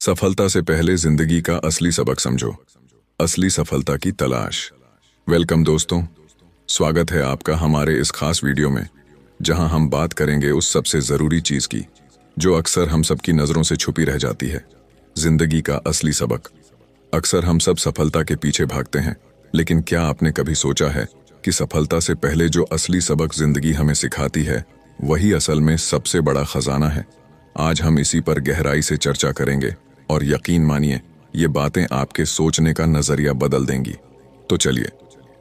सफलता से पहले जिंदगी का असली सबक समझो। असली सफलता की तलाश। वेलकम दोस्तों, स्वागत है आपका हमारे इस खास वीडियो में, जहां हम बात करेंगे उस सबसे जरूरी चीज की जो अक्सर हम सबकी नजरों से छुपी रह जाती है, जिंदगी का असली सबक। अक्सर हम सब सफलता के पीछे भागते हैं, लेकिन क्या आपने कभी सोचा है कि सफलता से पहले जो असली सबक जिंदगी हमें सिखाती है, वही असल में सबसे बड़ा खजाना है। आज हम इसी पर गहराई से चर्चा करेंगे और यकीन मानिए, ये बातें आपके सोचने का नजरिया बदल देंगी। तो चलिए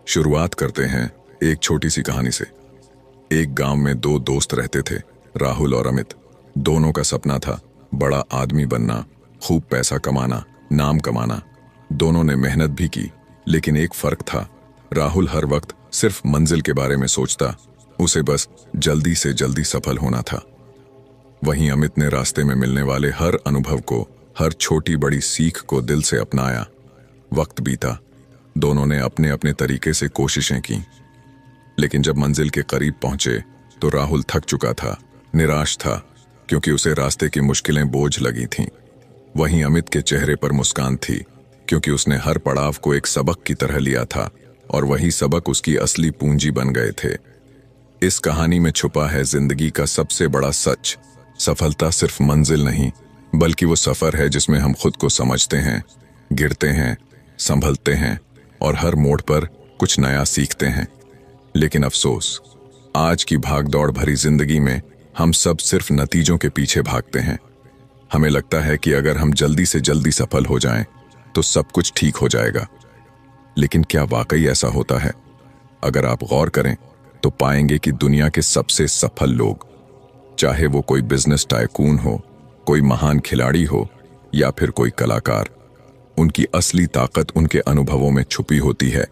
शुरुआत करते हैं एक छोटी सी कहानी से। एक गांव में दो दोस्त रहते थे, राहुल और अमित। दोनों का सपना था बड़ा आदमी बनना, खूब पैसा कमाना, नाम कमाना। दोनों ने मेहनत भी की, लेकिन एक फर्क था। राहुल हर वक्त सिर्फ मंजिल के बारे में सोचता, उसे बस जल्दी से जल्दी सफल होना था। वहीं अमित ने रास्ते में मिलने वाले हर अनुभव को, हर छोटी बड़ी सीख को दिल से अपनाया। वक्त बीता, दोनों ने अपने अपने तरीके से कोशिशें की, लेकिन जब मंजिल के करीब पहुंचे तो राहुल थक चुका था, निराश था, क्योंकि उसे रास्ते की मुश्किलें बोझ लगी थीं। वहीं अमित के चेहरे पर मुस्कान थी, क्योंकि उसने हर पड़ाव को एक सबक की तरह लिया था, और वही सबक उसकी असली पूंजी बन गए थे। इस कहानी में छुपा है जिंदगी का सबसे बड़ा सच। सफलता सिर्फ मंजिल नहीं, बल्कि वो सफर है जिसमें हम खुद को समझते हैं, गिरते हैं, संभलते हैं और हर मोड़ पर कुछ नया सीखते हैं। लेकिन अफसोस, आज की भागदौड़ भरी जिंदगी में हम सब सिर्फ नतीजों के पीछे भागते हैं। हमें लगता है कि अगर हम जल्दी से जल्दी सफल हो जाएं, तो सब कुछ ठीक हो जाएगा। लेकिन क्या वाकई ऐसा होता है? अगर आप गौर करें तो पाएंगे कि दुनिया के सबसे सफल लोग, चाहे वो कोई बिजनेस टाइकून हो, कोई महान खिलाड़ी हो या फिर कोई कलाकार, उनकी असली ताकत उनके अनुभवों में छुपी होती है,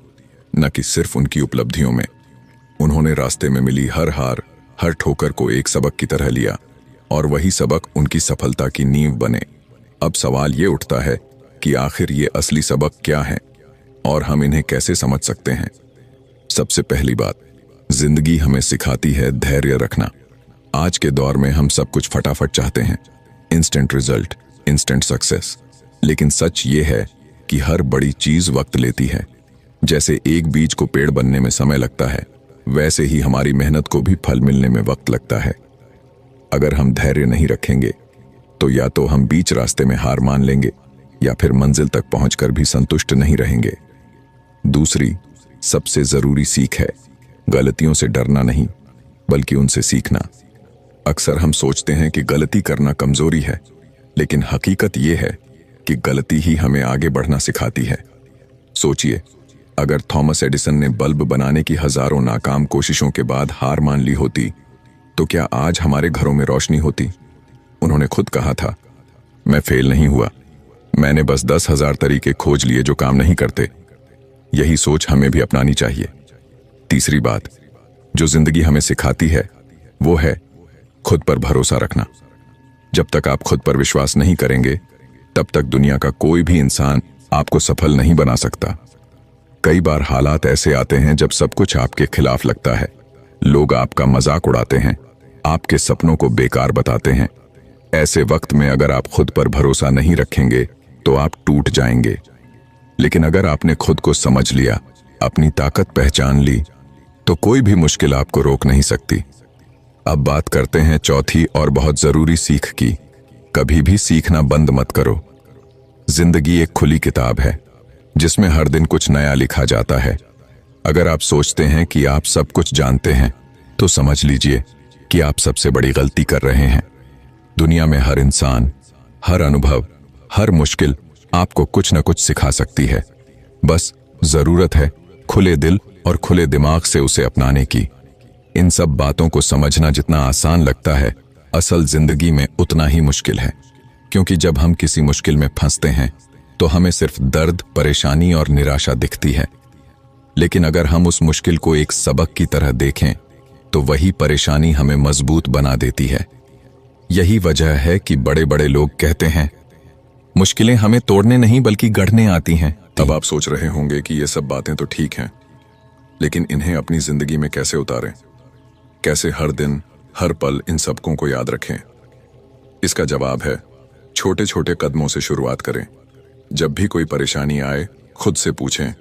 न कि सिर्फ उनकी उपलब्धियों में। उन्होंने रास्ते में मिली हर हार, हर ठोकर को एक सबक की तरह लिया, और वही सबक उनकी सफलता की नींव बने। अब सवाल ये उठता है कि आखिर ये असली सबक क्या है और हम इन्हें कैसे समझ सकते हैं। सबसे पहली बात, जिंदगी हमें सिखाती है धैर्य रखना। आज के दौर में हम सब कुछ फटाफट चाहते हैं, इंस्टेंट रिजल्ट, इंस्टेंट सक्सेस। लेकिन सच ये है कि हर बड़ी चीज वक्त लेती है। जैसे एक बीज को पेड़ बनने में समय लगता है, वैसे ही हमारी मेहनत को भी फल मिलने में वक्त लगता है। अगर हम धैर्य नहीं रखेंगे तो या तो हम बीच रास्ते में हार मान लेंगे, या फिर मंजिल तक पहुंचकर भी संतुष्ट नहीं रहेंगे। दूसरी सबसे जरूरी सीख है, गलतियों से डरना नहीं, बल्कि उनसे सीखना। अक्सर हम सोचते हैं कि गलती करना कमजोरी है, लेकिन हकीकत यह है कि गलती ही हमें आगे बढ़ना सिखाती है। सोचिए, अगर थॉमस एडिसन ने बल्ब बनाने की हजारों नाकाम कोशिशों के बाद हार मान ली होती, तो क्या आज हमारे घरों में रोशनी होती? उन्होंने खुद कहा था, मैं फेल नहीं हुआ, मैंने बस 10,000 तरीके खोज लिए जो काम नहीं करते। यही सोच हमें भी अपनानी चाहिए। तीसरी बात जो जिंदगी हमें सिखाती है, वो है खुद पर भरोसा रखना। जब तक आप खुद पर विश्वास नहीं करेंगे, तब तक दुनिया का कोई भी इंसान आपको सफल नहीं बना सकता। कई बार हालात ऐसे आते हैं जब सब कुछ आपके खिलाफ लगता है। लोग आपका मजाक उड़ाते हैं, आपके सपनों को बेकार बताते हैं। ऐसे वक्त में अगर आप खुद पर भरोसा नहीं रखेंगे तो आप टूट जाएंगे। लेकिन अगर आपने खुद को समझ लिया, अपनी ताकत पहचान ली, तो कोई भी मुश्किल आपको रोक नहीं सकती। अब बात करते हैं चौथी और बहुत जरूरी सीख की। कभी भी सीखना बंद मत करो। जिंदगी एक खुली किताब है, जिसमें हर दिन कुछ नया लिखा जाता है। अगर आप सोचते हैं कि आप सब कुछ जानते हैं, तो समझ लीजिए कि आप सबसे बड़ी गलती कर रहे हैं। दुनिया में हर इंसान, हर अनुभव, हर मुश्किल आपको कुछ न कुछ सिखा सकती है। बस जरूरत है खुले दिल और खुले दिमाग से उसे अपनाने की। इन सब बातों को समझना जितना आसान लगता है, असल जिंदगी में उतना ही मुश्किल है। क्योंकि जब हम किसी मुश्किल में फंसते हैं, तो हमें सिर्फ दर्द, परेशानी और निराशा दिखती है। लेकिन अगर हम उस मुश्किल को एक सबक की तरह देखें, तो वही परेशानी हमें मजबूत बना देती है। यही वजह है कि बड़े बड़े लोग कहते हैं, मुश्किलें हमें तोड़ने नहीं बल्कि गढ़ने आती हैं। अब आप सोच रहे होंगे कि ये सब बातें तो ठीक हैं, लेकिन इन्हें अपनी जिंदगी में कैसे उतारें? कैसे हर दिन, हर पल इन सबकों को याद रखें? इसका जवाब है छोटे छोटे कदमों से शुरुआत करें। जब भी कोई परेशानी आए, खुद से पूछें,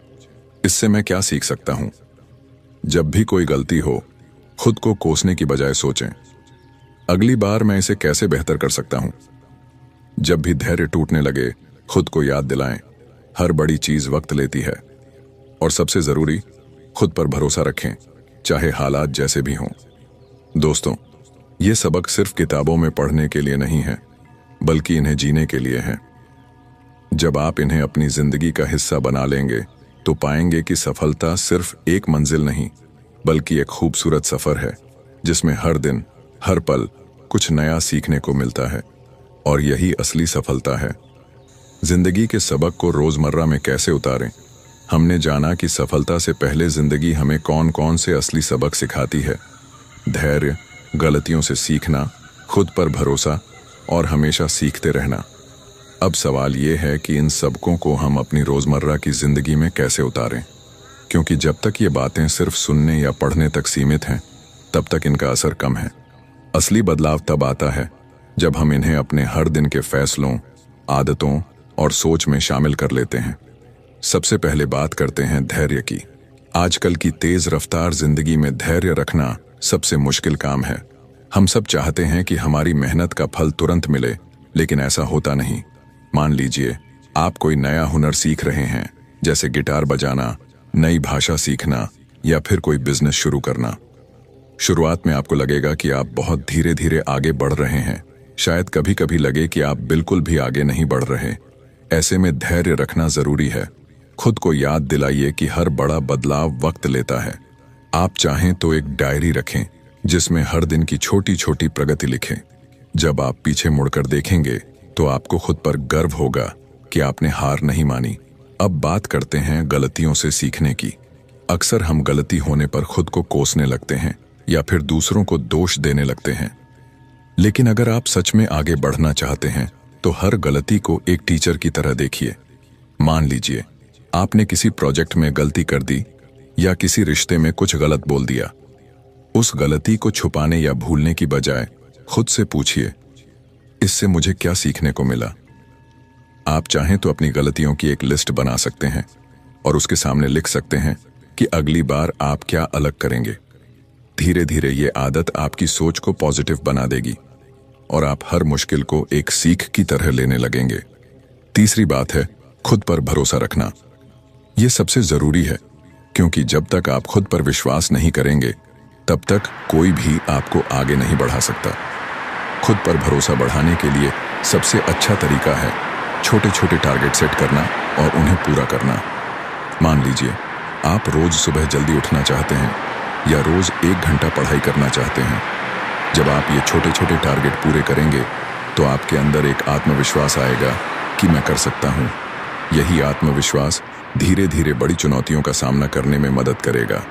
इससे मैं क्या सीख सकता हूं? जब भी कोई गलती हो, खुद को कोसने की बजाय सोचें, अगली बार मैं इसे कैसे बेहतर कर सकता हूं? जब भी धैर्य टूटने लगे, खुद को याद दिलाएं, हर बड़ी चीज वक्त लेती है। और सबसे जरूरी, खुद पर भरोसा रखें, चाहे हालात जैसे भी हों। दोस्तों, ये सबक सिर्फ किताबों में पढ़ने के लिए नहीं है, बल्कि इन्हें जीने के लिए है। जब आप इन्हें अपनी जिंदगी का हिस्सा बना लेंगे, तो पाएंगे कि सफलता सिर्फ एक मंजिल नहीं, बल्कि एक खूबसूरत सफर है, जिसमें हर दिन, हर पल कुछ नया सीखने को मिलता है। और यही असली सफलता है। जिंदगी के सबक को रोजमर्रा में कैसे उतारें? हमने जाना कि सफलता से पहले जिंदगी हमें कौन कौन से असली सबक सिखाती है। धैर्य, गलतियों से सीखना, खुद पर भरोसा और हमेशा सीखते रहना। अब सवाल ये है कि इन सबकों को हम अपनी रोजमर्रा की जिंदगी में कैसे उतारें, क्योंकि जब तक ये बातें सिर्फ सुनने या पढ़ने तक सीमित हैं, तब तक इनका असर कम है। असली बदलाव तब आता है जब हम इन्हें अपने हर दिन के फैसलों, आदतों और सोच में शामिल कर लेते हैं। सबसे पहले बात करते हैं धैर्य की। आजकल की तेज रफ्तार जिंदगी में धैर्य रखना सबसे मुश्किल काम है। हम सब चाहते हैं कि हमारी मेहनत का फल तुरंत मिले, लेकिन ऐसा होता नहीं। मान लीजिए आप कोई नया हुनर सीख रहे हैं, जैसे गिटार बजाना, नई भाषा सीखना या फिर कोई बिजनेस शुरू करना। शुरुआत में आपको लगेगा कि आप बहुत धीरे धीरे आगे बढ़ रहे हैं। शायद कभी कभी लगे कि आप बिल्कुल भी आगे नहीं बढ़ रहे। ऐसे में धैर्य रखना जरूरी है। खुद को याद दिलाइए कि हर बड़ा बदलाव वक्त लेता है। आप चाहें तो एक डायरी रखें, जिसमें हर दिन की छोटी छोटी प्रगति लिखें। जब आप पीछे मुड़कर देखेंगे, तो आपको खुद पर गर्व होगा कि आपने हार नहीं मानी। अब बात करते हैं गलतियों से सीखने की। अक्सर हम गलती होने पर खुद को कोसने लगते हैं या फिर दूसरों को दोष देने लगते हैं। लेकिन अगर आप सच में आगे बढ़ना चाहते हैं, तो हर गलती को एक टीचर की तरह देखिए। मान लीजिए आपने किसी प्रोजेक्ट में गलती कर दी या किसी रिश्ते में कुछ गलत बोल दिया। उस गलती को छुपाने या भूलने की बजाय खुद से पूछिए, इससे मुझे क्या सीखने को मिला? आप चाहें तो अपनी गलतियों की एक लिस्ट बना सकते हैं और उसके सामने लिख सकते हैं कि अगली बार आप क्या अलग करेंगे। धीरे धीरे ये आदत आपकी सोच को पॉजिटिव बना देगी और आप हर मुश्किल को एक सीख की तरह लेने लगेंगे। तीसरी बात है खुद पर भरोसा रखना। ये सबसे जरूरी है, क्योंकि जब तक आप खुद पर विश्वास नहीं करेंगे, तब तक कोई भी आपको आगे नहीं बढ़ा सकता। खुद पर भरोसा बढ़ाने के लिए सबसे अच्छा तरीका है छोटे छोटे टारगेट सेट करना और उन्हें पूरा करना। मान लीजिए आप रोज सुबह जल्दी उठना चाहते हैं या रोज 1 घंटा पढ़ाई करना चाहते हैं। जब आप ये छोटे छोटे टारगेट पूरे करेंगे, तो आपके अंदर एक आत्मविश्वास आएगा कि मैं कर सकता हूँ। यही आत्मविश्वास धीरे धीरे बड़ी चुनौतियों का सामना करने में मदद करेगा।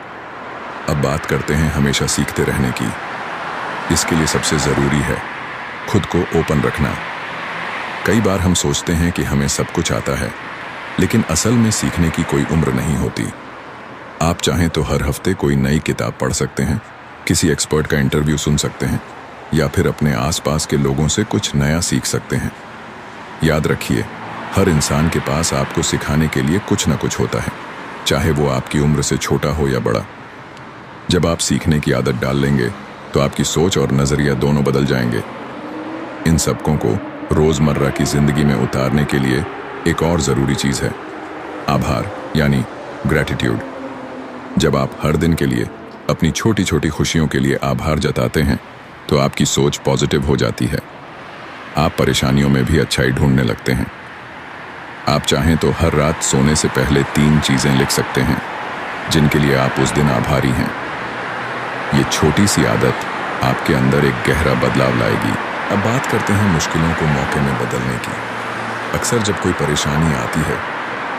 अब बात करते हैं हमेशा सीखते रहने की। इसके लिए सबसे जरूरी है खुद को ओपन रखना। कई बार हम सोचते हैं कि हमें सब कुछ आता है, लेकिन असल में सीखने की कोई उम्र नहीं होती। आप चाहें तो हर हफ्ते कोई नई किताब पढ़ सकते हैं, किसी एक्सपर्ट का इंटरव्यू सुन सकते हैं या फिर अपने आसपास के लोगों से कुछ नया सीख सकते हैं। याद रखिए, हर इंसान के पास आपको सिखाने के लिए कुछ न कुछ होता है, चाहे वो आपकी उम्र से छोटा हो या बड़ा। जब आप सीखने की आदत डाल लेंगे, तो आपकी सोच और नजरिया दोनों बदल जाएंगे। इन सबकों को रोजमर्रा की जिंदगी में उतारने के लिए एक और जरूरी चीज है आभार, यानी ग्रैटिट्यूड। जब आप हर दिन के लिए अपनी छोटी छोटी खुशियों के लिए आभार जताते हैं, तो आपकी सोच पॉजिटिव हो जाती है। आप परेशानियों में भी अच्छाई ढूंढने लगते हैं। आप चाहें तो हर रात सोने से पहले 3 चीजें लिख सकते हैं जिनके लिए आप उस दिन आभारी हैं। ये छोटी सी आदत आपके अंदर एक गहरा बदलाव लाएगी। अब बात करते हैं मुश्किलों को मौके में बदलने की। अक्सर जब कोई परेशानी आती है,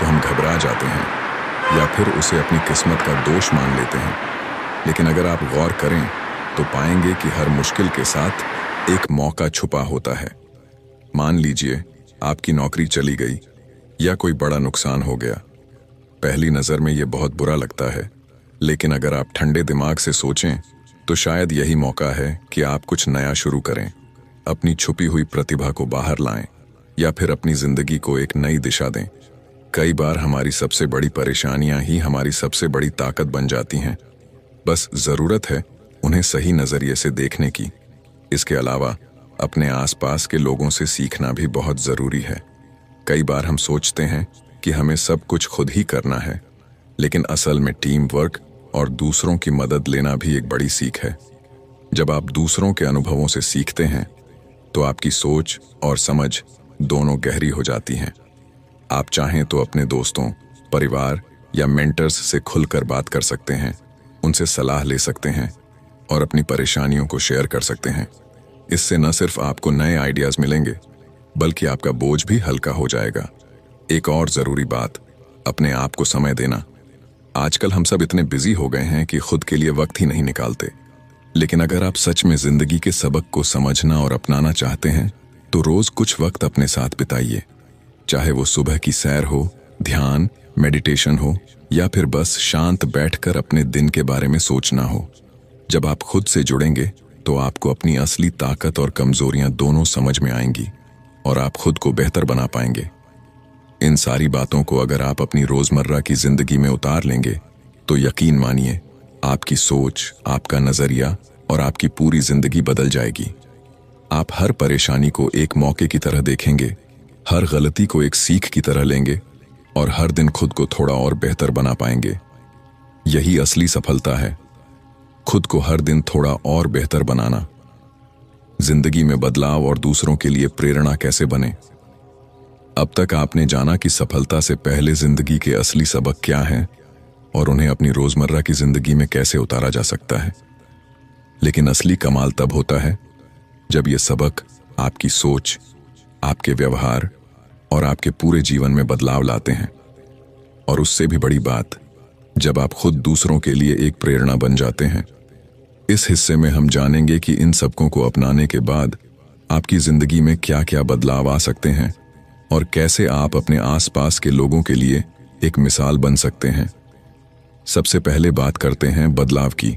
तो हम घबरा जाते हैं या फिर उसे अपनी किस्मत का दोष मान लेते हैं। लेकिन अगर आप गौर करें, तो पाएंगे कि हर मुश्किल के साथ एक मौका छुपा होता है। मान लीजिए आपकी नौकरी चली गई या कोई बड़ा नुकसान हो गया। पहली नजर में ये बहुत बुरा लगता है, लेकिन अगर आप ठंडे दिमाग से सोचें, तो शायद यही मौका है कि आप कुछ नया शुरू करें, अपनी छुपी हुई प्रतिभा को बाहर लाएं या फिर अपनी जिंदगी को एक नई दिशा दें। कई बार हमारी सबसे बड़ी परेशानियां ही हमारी सबसे बड़ी ताकत बन जाती हैं। बस जरूरत है उन्हें सही नजरिए से देखने की। इसके अलावा अपने आसपास के लोगों से सीखना भी बहुत जरूरी है। कई बार हम सोचते हैं कि हमें सब कुछ खुद ही करना है, लेकिन असल में टीम वर्क और दूसरों की मदद लेना भी एक बड़ी सीख है। जब आप दूसरों के अनुभवों से सीखते हैं तो आपकी सोच और समझ दोनों गहरी हो जाती हैं। आप चाहें तो अपने दोस्तों, परिवार या मेंटर्स से खुलकर बात कर सकते हैं, उनसे सलाह ले सकते हैं और अपनी परेशानियों को शेयर कर सकते हैं। इससे न सिर्फ आपको नए आइडियाज मिलेंगे, बल्कि आपका बोझ भी हल्का हो जाएगा। एक और जरूरी बात, अपने आप को समय देना। आजकल हम सब इतने बिजी हो गए हैं कि खुद के लिए वक्त ही नहीं निकालते। लेकिन अगर आप सच में जिंदगी के सबक को समझना और अपनाना चाहते हैं तो रोज कुछ वक्त अपने साथ बिताइए। चाहे वो सुबह की सैर हो, ध्यान, मेडिटेशन हो या फिर बस शांत बैठकर अपने दिन के बारे में सोचना हो। जब आप खुद से जुड़ेंगे तो आपको अपनी असली ताकत और कमजोरियां दोनों समझ में आएंगी और आप खुद को बेहतर बना पाएंगे। इन सारी बातों को अगर आप अपनी रोजमर्रा की जिंदगी में उतार लेंगे तो यकीन मानिए आपकी सोच, आपका नजरिया और आपकी पूरी जिंदगी बदल जाएगी। आप हर परेशानी को एक मौके की तरह देखेंगे, हर गलती को एक सीख की तरह लेंगे और हर दिन खुद को थोड़ा और बेहतर बना पाएंगे। यही असली सफलता है, खुद को हर दिन थोड़ा और बेहतर बनाना। जिंदगी में बदलाव और दूसरों के लिए प्रेरणा कैसे बने। अब तक आपने जाना कि सफलता से पहले जिंदगी के असली सबक क्या हैं और उन्हें अपनी रोजमर्रा की जिंदगी में कैसे उतारा जा सकता है। लेकिन असली कमाल तब होता है जब ये सबक आपकी सोच, आपके व्यवहार और आपके पूरे जीवन में बदलाव लाते हैं। और उससे भी बड़ी बात, जब आप खुद दूसरों के लिए एक प्रेरणा बन जाते हैं। इस हिस्से में हम जानेंगे कि इन सबकों को अपनाने के बाद आपकी जिंदगी में क्या क्या बदलाव आ सकते हैं और कैसे आप अपने आसपास के लोगों के लिए एक मिसाल बन सकते हैं। सबसे पहले बात करते हैं बदलाव की।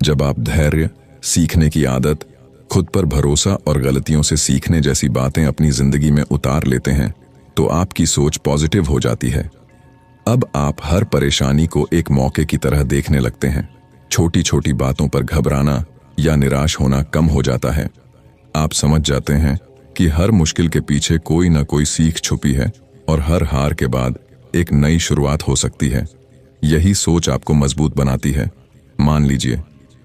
जब आप धैर्य, सीखने की आदत, खुद पर भरोसा और गलतियों से सीखने जैसी बातें अपनी जिंदगी में उतार लेते हैं तो आपकी सोच पॉजिटिव हो जाती है। अब आप हर परेशानी को एक मौके की तरह देखने लगते हैं। छोटी छोटी बातों पर घबराना या निराश होना कम हो जाता है। आप समझ जाते हैं कि हर मुश्किल के पीछे कोई ना कोई सीख छुपी है और हर हार के बाद एक नई शुरुआत हो सकती है। यही सोच आपको मजबूत बनाती है। मान लीजिए,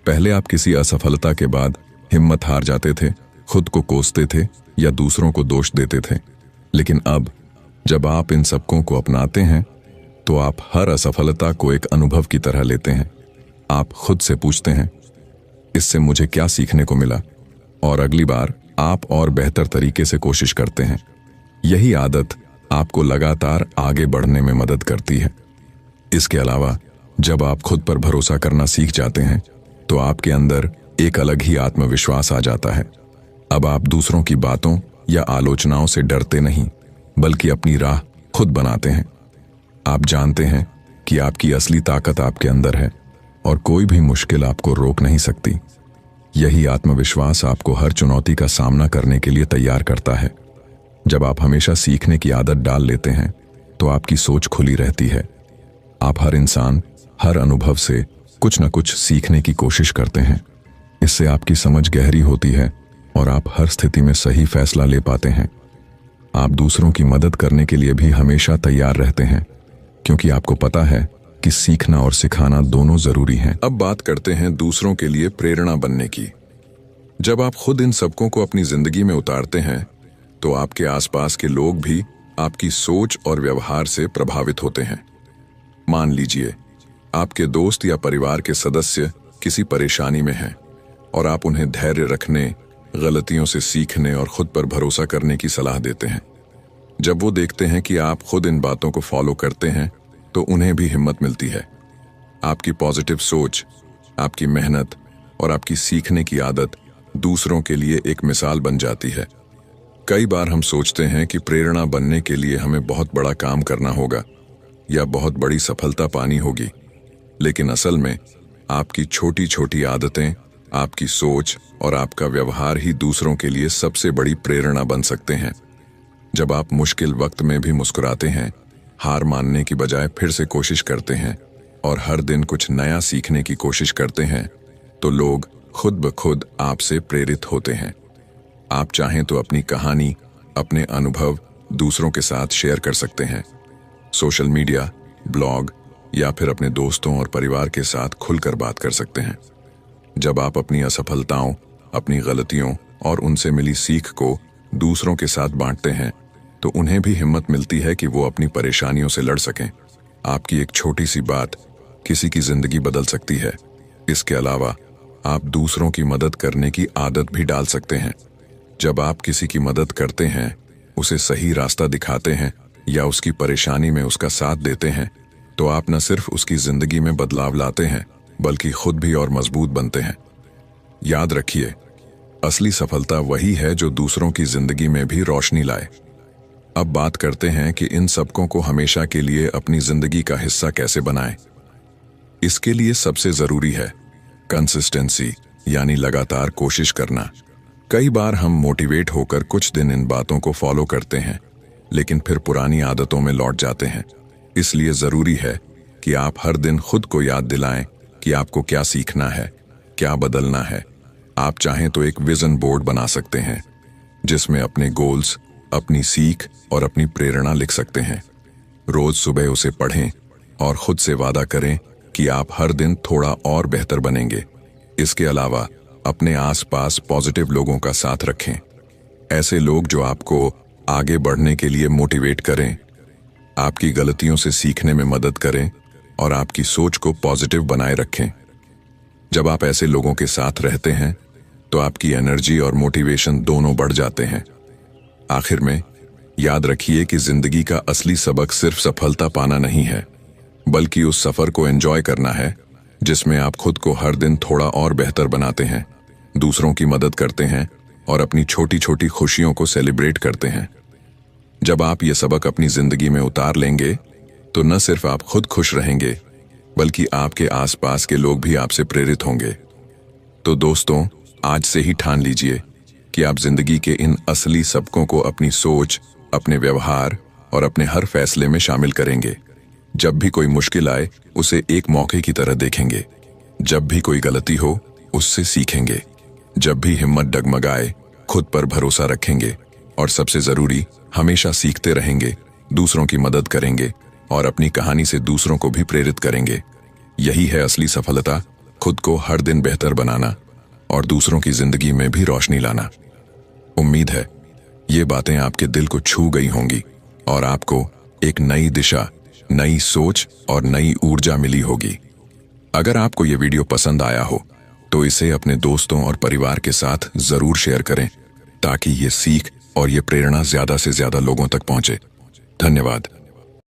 पहले आप किसी असफलता के बाद हिम्मत हार जाते थे, खुद को कोसते थे या दूसरों को दोष देते थे। लेकिन अब जब आप इन सबकों को अपनाते हैं तो आप हर असफलता को एक अनुभव की तरह लेते हैं। आप खुद से पूछते हैं, इससे मुझे क्या सीखने को मिला, और अगली बार आप और बेहतर तरीके से कोशिश करते हैं। यही आदत आपको लगातार आगे बढ़ने में मदद करती है। इसके अलावा जब आप खुद पर भरोसा करना सीख जाते हैं तो आपके अंदर एक अलग ही आत्मविश्वास आ जाता है। अब आप दूसरों की बातों या आलोचनाओं से डरते नहीं, बल्कि अपनी राह खुद बनाते हैं। आप जानते हैं कि आपकी असली ताकत आपके अंदर है और कोई भी मुश्किल आपको रोक नहीं सकती। यही आत्मविश्वास आपको हर चुनौती का सामना करने के लिए तैयार करता है। जब आप हमेशा सीखने की आदत डाल लेते हैं तो आपकी सोच खुली रहती है। आप हर इंसान, हर अनुभव से कुछ न कुछ सीखने की कोशिश करते हैं। इससे आपकी समझ गहरी होती है और आप हर स्थिति में सही फैसला ले पाते हैं। आप दूसरों की मदद करने के लिए भी हमेशा तैयार रहते हैं, क्योंकि आपको पता है कि सीखना और सिखाना दोनों जरूरी हैं। अब बात करते हैं दूसरों के लिए प्रेरणा बनने की। जब आप खुद इन सबकों को अपनी जिंदगी में उतारते हैं तो आपके आसपास के लोग भी आपकी सोच और व्यवहार से प्रभावित होते हैं। मान लीजिए, आपके दोस्त या परिवार के सदस्य किसी परेशानी में हैं और आप उन्हें धैर्य रखने, गलतियों से सीखने और खुद पर भरोसा करने की सलाह देते हैं। जब वो देखते हैं कि आप खुद इन बातों को फॉलो करते हैं तो उन्हें भी हिम्मत मिलती है। आपकी पॉजिटिव सोच, आपकी मेहनत और आपकी सीखने की आदत दूसरों के लिए एक मिसाल बन जाती है। कई बार हम सोचते हैं कि प्रेरणा बनने के लिए हमें बहुत बड़ा काम करना होगा या बहुत बड़ी सफलता पानी होगी, लेकिन असल में आपकी छोटी छोटी आदतें, आपकी सोच और आपका व्यवहार ही दूसरों के लिए सबसे बड़ी प्रेरणा बन सकते हैं। जब आप मुश्किल वक्त में भी मुस्कुराते हैं, हार मानने की बजाय फिर से कोशिश करते हैं और हर दिन कुछ नया सीखने की कोशिश करते हैं, तो लोग खुद ब खुद आपसे प्रेरित होते हैं। आप चाहें तो अपनी कहानी, अपने अनुभव दूसरों के साथ शेयर कर सकते हैं। सोशल मीडिया, ब्लॉग या फिर अपने दोस्तों और परिवार के साथ खुलकर बात कर सकते हैं। जब आप अपनी असफलताओं, अपनी गलतियों और उनसे मिली सीख को दूसरों के साथ बांटते हैं, तो उन्हें भी हिम्मत मिलती है कि वो अपनी परेशानियों से लड़ सकें। आपकी एक छोटी सी बात किसी की जिंदगी बदल सकती है। इसके अलावा आप दूसरों की मदद करने की आदत भी डाल सकते हैं। जब आप किसी की मदद करते हैं, उसे सही रास्ता दिखाते हैं या उसकी परेशानी में उसका साथ देते हैं, तो आप न सिर्फ उसकी जिंदगी में बदलाव लाते हैं, बल्कि खुद भी और मजबूत बनते हैं। याद रखिए, असली सफलता वही है जो दूसरों की जिंदगी में भी रोशनी लाए। अब बात करते हैं कि इन सबकों को हमेशा के लिए अपनी जिंदगी का हिस्सा कैसे बनाएं। इसके लिए सबसे जरूरी है कंसिस्टेंसी, यानी लगातार कोशिश करना। कई बार हम मोटिवेट होकर कुछ दिन इन बातों को फॉलो करते हैं, लेकिन फिर पुरानी आदतों में लौट जाते हैं। इसलिए जरूरी है कि आप हर दिन खुद को याद दिलाएं कि आपको क्या सीखना है, क्या बदलना है। आप चाहें तो एक विजन बोर्ड बना सकते हैं, जिसमें अपने गोल्स, अपनी सीख और अपनी प्रेरणा लिख सकते हैं। रोज सुबह उसे पढ़ें और खुद से वादा करें कि आप हर दिन थोड़ा और बेहतर बनेंगे। इसके अलावा अपने आसपास पॉजिटिव लोगों का साथ रखें। ऐसे लोग जो आपको आगे बढ़ने के लिए मोटिवेट करें, आपकी गलतियों से सीखने में मदद करें और आपकी सोच को पॉजिटिव बनाए रखें। जब आप ऐसे लोगों के साथ रहते हैं, तो आपकी एनर्जी और मोटिवेशन दोनों बढ़ जाते हैं। आखिर में याद रखिए कि जिंदगी का असली सबक सिर्फ सफलता पाना नहीं है, बल्कि उस सफर को एंजॉय करना है, जिसमें आप खुद को हर दिन थोड़ा और बेहतर बनाते हैं, दूसरों की मदद करते हैं और अपनी छोटी छोटी खुशियों को सेलिब्रेट करते हैं। जब आप ये सबक अपनी जिंदगी में उतार लेंगे, तो न सिर्फ आप खुद खुश रहेंगे, बल्कि आपके आसपास के लोग भी आपसे प्रेरित होंगे। तो दोस्तों, आज से ही ठान लीजिए कि आप जिंदगी के इन असली सबकों को अपनी सोच, अपने व्यवहार और अपने हर फैसले में शामिल करेंगे। जब भी कोई मुश्किल आए, उसे एक मौके की तरह देखेंगे। जब भी कोई गलती हो, उससे सीखेंगे। जब भी हिम्मत डगमगाए, खुद पर भरोसा रखेंगे और सबसे जरूरी, हमेशा सीखते रहेंगे, दूसरों की मदद करेंगे और अपनी कहानी से दूसरों को भी प्रेरित करेंगे। यही है असली सफलता, खुद को हर दिन बेहतर बनाना और दूसरों की जिंदगी में भी रोशनी लाना। उम्मीद है ये बातें आपके दिल को छू गई होंगी और आपको एक नई दिशा, नई सोच और नई ऊर्जा मिली होगी। अगर आपको ये वीडियो पसंद आया हो, तो इसे अपने दोस्तों और परिवार के साथ जरूर शेयर करें, ताकि ये सीख और ये प्रेरणा ज्यादा से ज्यादा लोगों तक पहुंचे। धन्यवाद।